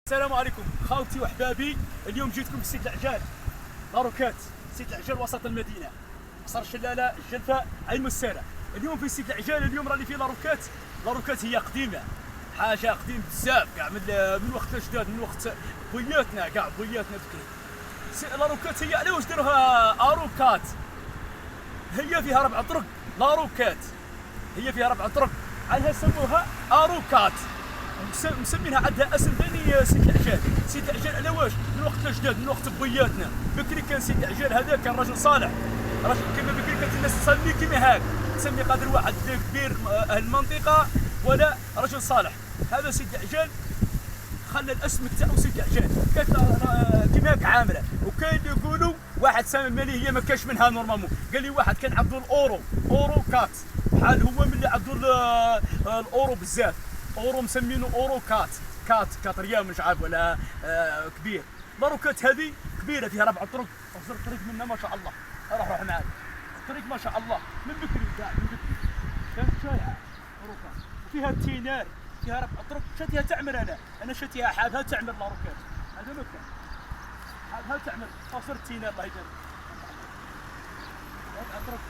السلام عليكم خاوتي وحبابي. اليوم جيتكم في سيد العجال لاروكات، سيد العجال وسط المدينه، قصر الشلاله، الجلفه، عين مساره. اليوم في سيد العجال، اليوم راني في لاروكات. لاروكات هي قديمه، حاجه قديم بزاف كاع من وقت الاجداد، من وقت بوياتنا كاع بوياتنا بكري. لاروكات هي على واش داروها اروكات، هي فيها 4 طرق. لاروكات هي فيها 4 طرق، عنها سموها اروكات، مسمينها عندها اسم ثاني سيد العجال. سيد العجال على واش؟ من وقت الاجداد، من وقت بوياتنا بكري كان سيد العجال هذا كان رجل صالح، رجل كما بكري كانت الناس تصلي كما هاك، تسمي قادر واحد كبير اهل المنطقه ولا رجل صالح. هذا سيد العجال خلى الاسم تاعو سيد العجال، كانت كما هاك عامله. وكاين اللي يقولوا واحد سامي هي ما كاش منها نورمالمون، قال لي واحد كان عبدو اورو كات، بحال هو من اللي عبدو الاورو بزاف، اورو مسمينه اورو كات ريال مش عارف ولا كبير. لاروكات هذه كبيره فيها 4 طرق، وصل الطريق منها ما شاء الله. روح معايا الطريق ما شاء الله من بكري كاع، من بكري كانت شارع لاروكات، وفيها تينار، فيها 4 طرق. شاتيها تعمر، انا شاتيها حابها تعمر لاروكات، هذا مكان حابها تعمر قصر تينار. الله يبارك 4 طرق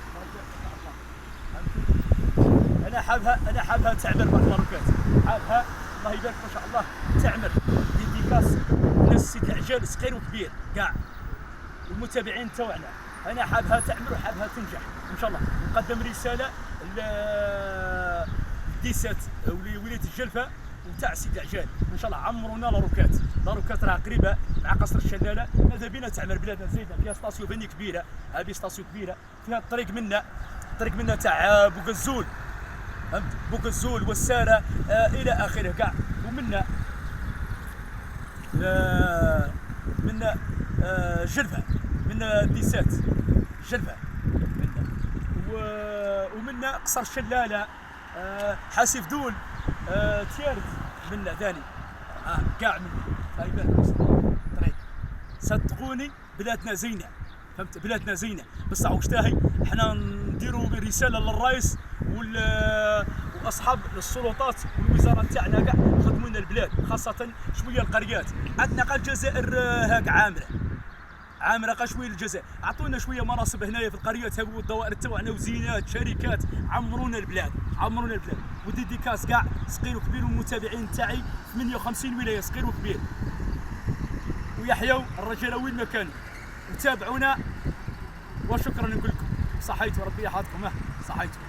انا حابها تعمر لاروكات، حابها الله يبارك ما شاء الله تعمر. ديديكاس ناس سيد العجال صغير وكبير كاع والمتابعين تاعنا، انا حابها تعمر وحابها تنجح ان شاء الله. نقدم رساله لديسات ولايه الجلفه وتاع سيد العجال، ان شاء الله عمرونا لاروكات. لاروكات راه قريبه مع قصر الشلاله، ماذا بينا تعمر بلادنا زايده، فيها ستاسيو بني كبيره، هذه ستاسيو كبيره، فيها الطريق منا تاع بوغزول، بوغزول والساره الى اخره كاع. ومنا منا جلفه، منا ديسات جلفه منا، ومنا قصر الشلاله، حاسف دول، تيارت منا ثاني كاع منا. الله يبارك طريق، صدقوني بلادنا زينه، فهمت؟ بلادنا زينه، بصح واش تاهي احنا نديروا رساله للرئيس واصحاب السلطات والوزارات تاعنا كاع خدموا لنا البلاد، خاصه شويه القريات. عندنا قال الجزائر هاك عامره قال شويه الجزائر، عطونا شويه مناصب هنايا في القريات هاو والدوائر تاعنا وزينات شركات، عمرونا البلاد. وديديكاس كاع صغير وكبير، والمتابعين تاعي 58 ولايه صغير وكبير، ويحيوا الرجال وين ما كانوا، وتابعونا. وشكرا نقول لكم، صحيتوا ربي يحفظكم، صحيتوا.